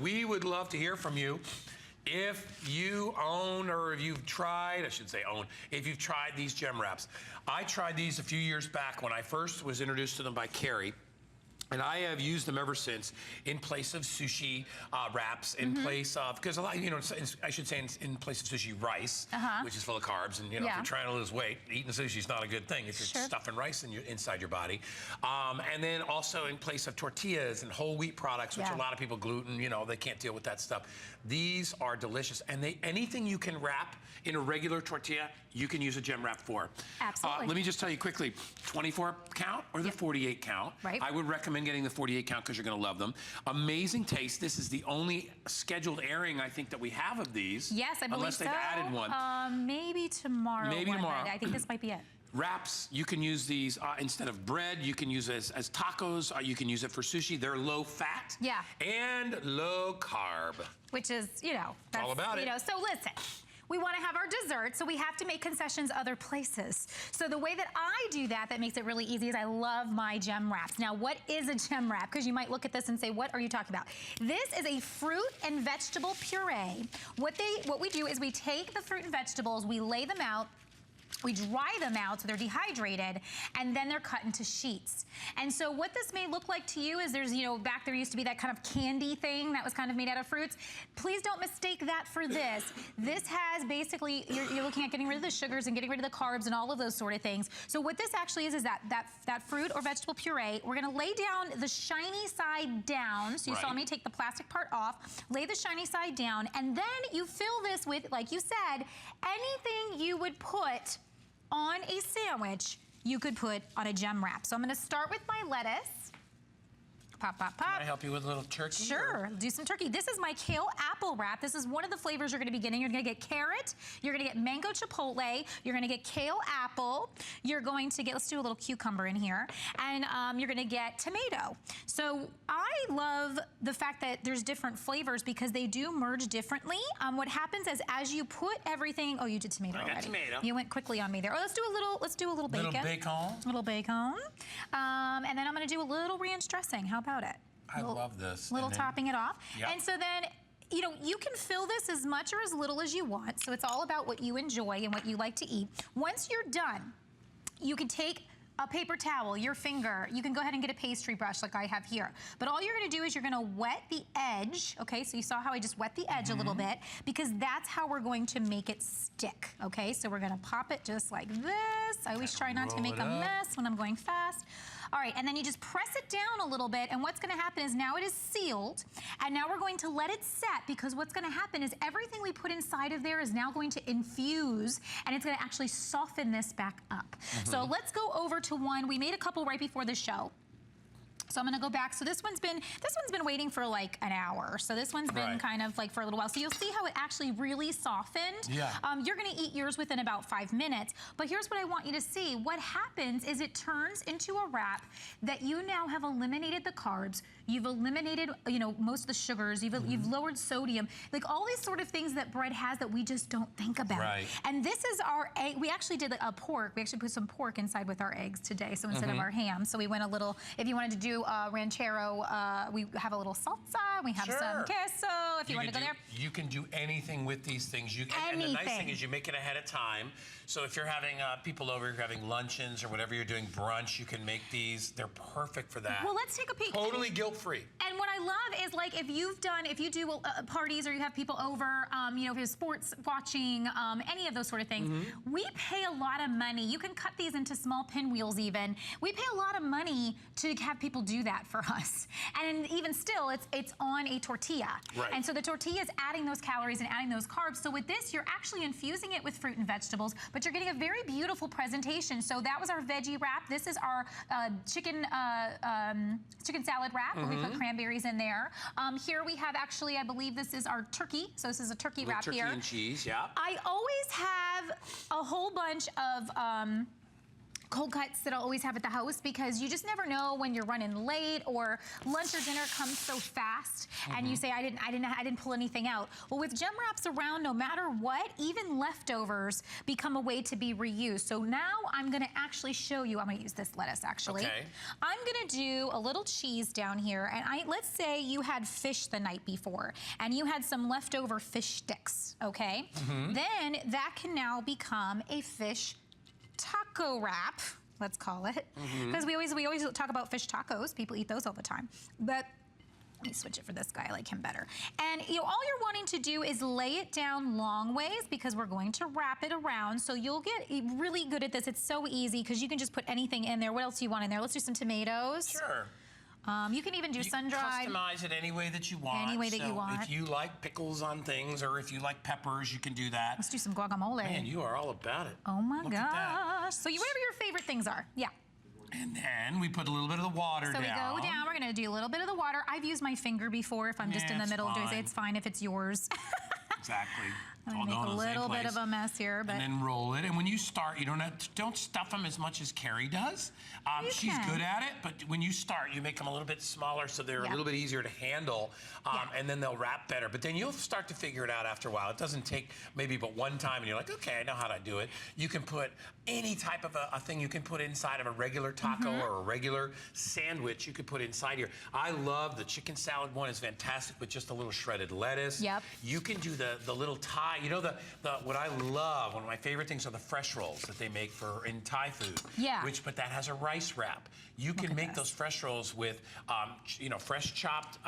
We would love to hear from you. If you own, or if you've tried, I should say own, if you've tried these GemWraps. I tried these a few years back when I first was introduced to them by Carrie. And I have used them ever since in place of sushi wraps, in place of, because a lot, you know, I should say in place of sushi rice, which is full of carbs. And, you know, if you're trying to lose weight, eating sushi is not a good thing if you're stuffing rice inside your body. And then also in place of tortillas and whole wheat products, which a lot of people gluten, you know, they can't deal with that stuff. These are delicious. And anything you can wrap in a regular tortilla, you can use a GemWrap for. Absolutely. Let me just tell you quickly, 24 count or the 48 count. Right. I would recommend getting the 48 count because you're going to love them. Amazing taste. This is the only scheduled airing, I think, that we have of these. Yes, I believe unless they've added one. Maybe tomorrow. Maybe tomorrow. I think this might be it. Wraps, you can use these instead of bread. You can use it as tacos. You can use it for sushi. They're low fat. Yeah. And low carb. Which is, you know, that's all about it. You know, so listen. We want to have our dessert, so we have to make concessions other places. So the way that I do that makes it really easy is I love my GemWraps. Now, what is a GemWrap? Because you might look at this and say, what are you talking about? This is a fruit and vegetable puree. What we do is we take the fruit and vegetables, we lay them out, we dry them out so they're dehydrated, and then they're cut into sheets. And so what this may look like to you is there's, you know, back there used to be that kind of candy thing that was kind of made out of fruits. Please don't mistake that for this. This has basically, you're looking at getting rid of the sugars and getting rid of the carbs and all of those sort of things. So what this actually is that fruit or vegetable puree, we're gonna lay down the shiny side down. So you saw me take the plastic part off, lay the shiny side down, and then you fill this with, like you said, anything you would put on a sandwich, you could put on a GemWrap. So I'm gonna start with my lettuce. Pop, pop, pop. Can I help you with a little turkey? Sure, do some turkey. This is my kale apple wrap. This is one of the flavors you're gonna be getting. You're gonna get carrot, you're gonna get mango chipotle, you're gonna get kale apple, you're going to get, let's do a little cucumber in here, and you're gonna get tomato. So I love the fact that there's different flavors because they do merge differently. What happens is as you put everything, oh, you did tomato already. I got tomato. You went quickly on me there. Oh, let's do a little bacon. Little bacon. Little bacon. And then I'm gonna do a little ranch dressing. How about it? I love this. Little topping it off. Yep. And so then, you know, you can fill this as much or as little as you want. So it's all about what you enjoy and what you like to eat. Once you're done, you can take a paper towel, your finger, you can go ahead and get a pastry brush like I have here. But all you're gonna do is you're gonna wet the edge, okay? So you saw how I just wet the edge a little bit, because that's how we're going to make it stick, okay? So we're gonna pop it just like this. I always try not to make a mess when I'm going fast. All right, and then you just press it down a little bit, and what's gonna happen is now it is sealed, and now we're going to let it set, because what's gonna happen is everything we put inside of there is now going to infuse, and it's gonna actually soften this back up. So let's go over to one. We made a couple right before the show. So I'm gonna go back. So this one's been waiting for like an hour. So this one's been kind of like for a little while. So you'll see how it actually really softened. Yeah. You're gonna eat yours within about 5 minutes. But here's what I want you to see. What happens is it turns into a wrap that you now have eliminated the carbs. You've eliminated, you know, most of the sugars. You've lowered sodium. Like all these sort of things that bread has that we just don't think about. Right. And this is our egg. We actually did a pork. We actually put some pork inside with our eggs today. So instead of our ham. So we went a little, if you wanted to do ranchero, we have a little salsa, we have some queso, if you want to go there. You can do anything with these things. And the nice thing is you make it ahead of time. So if you're having people over, you're having luncheons or whatever you're doing, brunch, you can make these. They're perfect for that. Well, let's take a peek. Totally guilt-free. And what I love is, like, if you do parties or you have people over, you know, if you're sports watching, any of those sort of things, we pay a lot of money. You can cut these into small pinwheels even. We pay a lot of money to have people do that for us. And even still, it's on a tortilla. Right. And so the tortilla is adding those calories and adding those carbs. So with this, you're actually infusing it with fruit and vegetables, but you're getting a very beautiful presentation. So that was our veggie wrap. This is our chicken salad wrap, where we put cranberries in there. Here we have actually, I believe this is our turkey. So this is a turkey wrap here. Turkey and cheese, yeah. I always have a whole bunch of cold cuts that I'll always have at the house, because you just never know when you're running late or lunch or dinner comes so fast and you say, I didn't pull anything out. Well, with GemWraps around, no matter what, even leftovers become a way to be reused. So now I'm gonna actually show you, I'm gonna use this lettuce actually. Okay. I'm gonna do a little cheese down here, and let's say you had fish the night before and you had some leftover fish sticks, okay? Then that can now become a fish taco wrap, let's call it, because we always talk about fish tacos. People eat those all the time. But let me switch it for this guy. I like him better. And all you're wanting to do is lay it down long ways, because we're going to wrap it around. So you'll get really good at this. It's so easy because you can just put anything in there. What else do you want in there? Let's do some tomatoes. Sure. You can even do sun-dried. Customize it any way that you want. Any way that you want. If you like pickles on things, or if you like peppers, you can do that. Let's do some guacamole. Man, you are all about it. Oh my Look at that. gosh. So whatever your favorite things are. Yeah. And then we put a little bit of the water down. So we go down, we're gonna do a little bit of the water. I've used my finger before if I'm just in the middle of doing it. It's fine if it's yours. Exactly. I'm gonna make a little bit of a mess here, but. And then roll it. And when you start, you don't stuff them as much as Carrie does. She's good at it, but when you start, you make them a little bit smaller so they're a little bit easier to handle, and then they'll wrap better. But then you'll start to figure it out after a while. It doesn't take maybe but one time, and you're like, okay, I know how to do it. You can put any type of a thing you can put inside of a regular taco or a regular sandwich. You could put inside here. I love the chicken salad one. Is fantastic with just a little shredded lettuce. Yep. You can do the little Thai. You know what I love. One of my favorite things are the fresh rolls that they make in Thai food. Yeah. But that has a rice wrap. You can make those fresh rolls with, fresh chopped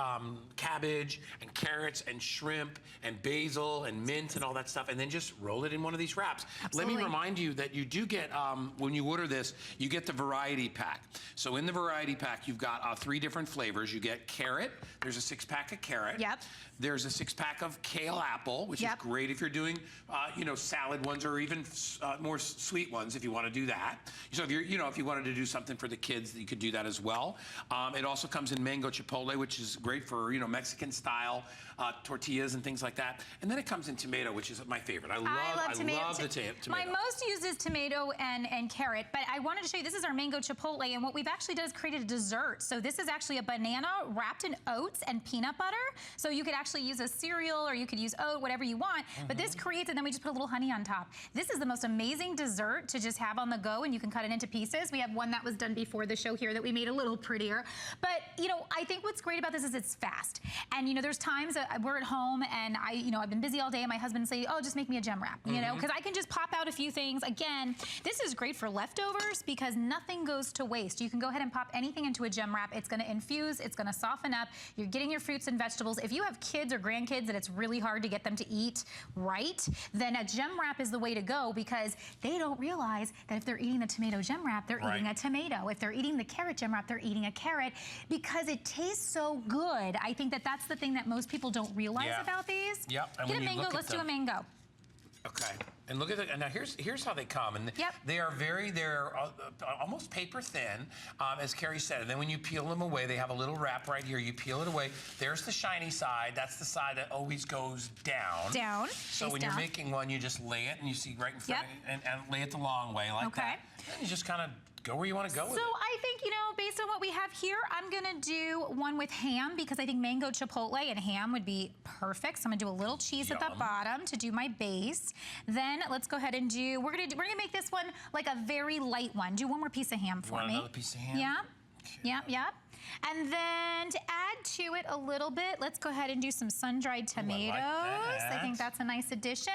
cabbage and carrots and shrimp and basil and mint and all that stuff, and then just roll it in one of these wraps. Absolutely. Let me remind you that you do get, when you order this, you get the variety pack. So in the variety pack, you've got 3 different flavors. You get carrot. There's a 6-pack of carrot. Yep. There's a 6-pack of kale apple, which is great if you're doing, salad ones, or even more sweet ones if you want to do that. So if if you wanted to do something for the kids, you could do that as well. It also comes in mango chipotle, which is great for Mexican style tortillas and things like that. And then it comes in tomato, which is my favorite. I love the tomato. My most used is tomato and carrot, but I wanted to show you, this is our mango chipotle, and what we've actually done is created a dessert. So this is actually a banana wrapped in oats and peanut butter. So you could actually use a cereal, or you could use oat, whatever you want, but this creates, and then we just put a little honey on top. This is the most amazing dessert to just have on the go, and you can cut it into pieces. We have one that was done before the show here that we made a little prettier. But, I think what's great about this is it's fast. And, there's times that we're at home and I've been busy all day, and my husband say, oh, just make me a gem wrap, because I can just pop out a few things. Again, this is great for leftovers because nothing goes to waste. You can go ahead and pop anything into a gem wrap. It's gonna infuse, it's gonna soften up. You're getting your fruits and vegetables. If you have kids or grandkids that it's really hard to get them to eat right, then a gem wrap is the way to go, because they don't realize that if they're eating the tomato gem wrap, they're eating a tomato. If they're eating the carrot gem wrap, they're eating a carrot, because it tastes so good. I think that that's the thing that most people don't realize about these. Yep. Get a mango. Let's do a mango. Okay. And look at it. Now here's how they come. And they're almost paper thin, as Carrie said. And then when you peel them away, they have a little wrap right here. You peel it away. There's the shiny side. That's the side that always goes down. Down. So when you're making one, you just lay it, and you see right in front, and lay it the long way like that. And you just kind of go where you want to go with it. So I think, based on what we have here, I'm gonna do one with ham, because I think mango chipotle and ham would be perfect. So I'm gonna do a little cheese at the bottom to do my base. Then let's go ahead and we're gonna make this one like a very light one. Do one more piece of ham for me. Want another piece of ham? Yeah. Okay. Yep. And then to add to it a little bit, let's go ahead and do some sun-dried tomatoes. I think that's a nice addition.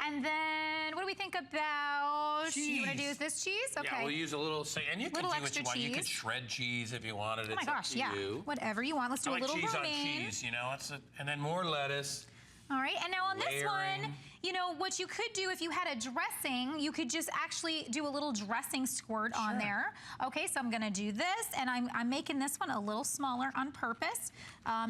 And then what do we think about cheese? You want to do this cheese? Okay. Yeah, we'll use a little, and you can do what you want. You could shred cheese if you wanted. Oh my gosh, you. Whatever you want. Let's do a little cheese romaine. on cheese, and then more lettuce. All right, and now on this one, what you could do if you had a dressing, you could just actually do a little dressing squirt on there. Okay, so I'm gonna do this, and I'm making this one a little smaller on purpose.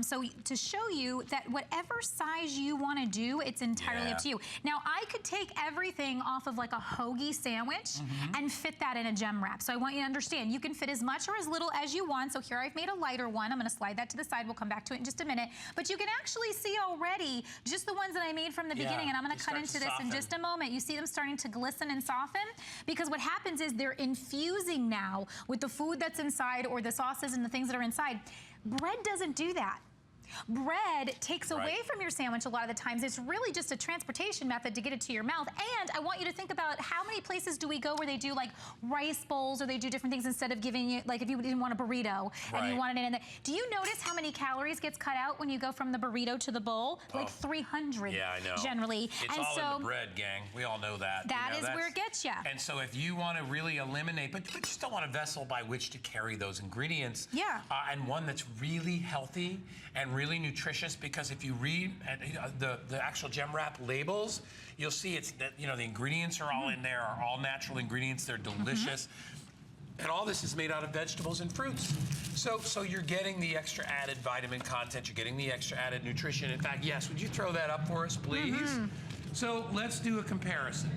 So to show you that whatever size you wanna do, it's entirely up to you. Now, I could take everything off of like a hoagie sandwich and fit that in a gem wrap. So I want you to understand, you can fit as much or as little as you want. So here I've made a lighter one. I'm gonna slide that to the side. We'll come back to it in just a minute. But you can actually see already just the ones that I made from the beginning, and I'm gonna cut into this in just a moment. You see them starting to glisten and soften? Because what happens is they're infusing now with the food that's inside or the sauces and the things that are inside. Bread doesn't do that. Bread takes away from your sandwich a lot of the times. It's really just a transportation method to get it to your mouth. And I want you to think about how many places do we go where they do like rice bowls or they do different things instead of giving you, like if you didn't want a burrito and you wanted it in there. Do you notice how many calories gets cut out when you go from the burrito to the bowl? Like 300 generally. It's all in the bread, gang. We all know that. That is where it gets you. And so if you want to really eliminate, but you still want a vessel by which to carry those ingredients. And one that's really healthy and really nutritious, because if you read the actual GemWrap labels, you'll see it's that, you know, the ingredients are all in there, are all natural ingredients. They're delicious. And all this is made out of vegetables and fruits. So you're getting the extra added vitamin content, you're getting the extra added nutrition. In fact, yes, would you throw that up for us, please? So let's do a comparison.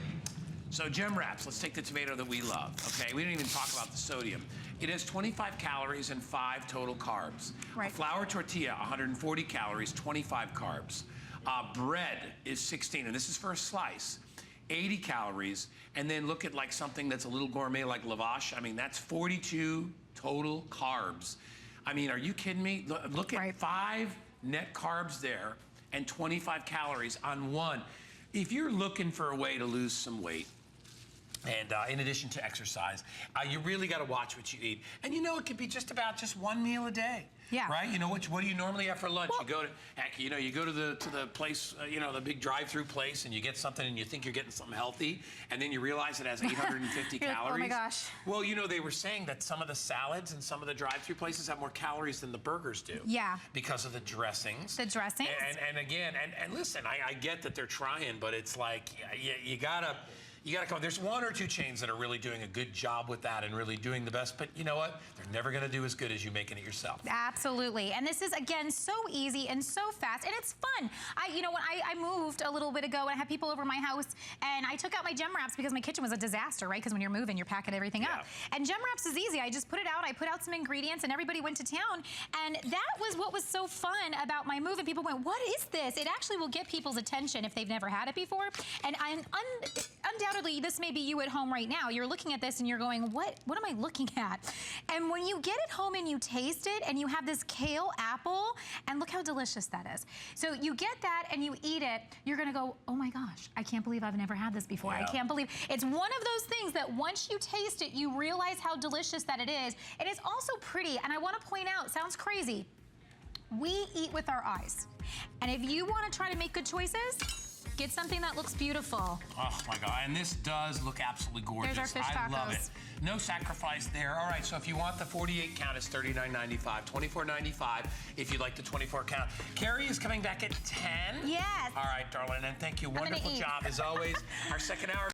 So GemWraps, let's take the tomato that we love, okay? We didn't even talk about the sodium. It has 25 calories and 5 total carbs. A flour tortilla, 140 calories, 25 carbs. Bread is 16, and this is for a slice. 80 calories, and then look at like something that's a little gourmet like lavash. I mean, that's 42 total carbs. I mean, are you kidding me? Look at 5 net carbs there and 25 calories on one. If you're looking for a way to lose some weight, and in addition to exercise, you really got to watch what you eat. And you know, it could be just about one meal a day. Right? You know, what do you normally have for lunch? You go to, heck, you know, you go to the place, you know, the big drive-through place, and you get something, and you think you're getting something healthy, and then you realize it has 850 calories. Like, oh my gosh. Well, you know, they were saying that some of the salads and some of the drive-through places have more calories than the burgers do. Because of the dressings. The dressings. And again, and listen, I get that they're trying, but it's like, you gotta come. There's 1 or 2 chains that are really doing a good job with that and really doing the best, but you know what? They're never gonna do as good as you making it yourself. Absolutely, and this is, again, so easy and so fast, and it's fun. You know, when I moved a little bit ago, and I had people over my house, and I took out my GemWraps because my kitchen was a disaster, right? Because when you're moving, you're packing everything up. And GemWraps is easy. I just put it out, I put out some ingredients, and everybody went to town, and that was what was so fun about my move, and people went, what is this? It actually will get people's attention if they've never had it before, and undoubtedly, this may be you at home right now. You're looking at this and you're going, what am I looking at? And when you get it home and you taste it and you have this kale apple, and look how delicious that is. So you get that and you eat it, you're gonna go, oh my gosh, I can't believe I've never had this before. I can't believe. It's one of those things that once you taste it, you realize how delicious that it is. And it's also pretty, and I wanna point out, sounds crazy, we eat with our eyes. And if you wanna try to make good choices, get something that looks beautiful. Oh my God, and this does look absolutely gorgeous. There's our fish tacos. I love it. No sacrifice there. All right, so if you want the 48 count, it's $39.95, $24.95 if you'd like the 24 count. Carrie is coming back at 10. Yes. All right, darling, and thank you. Wonderful job as always. Our second hour.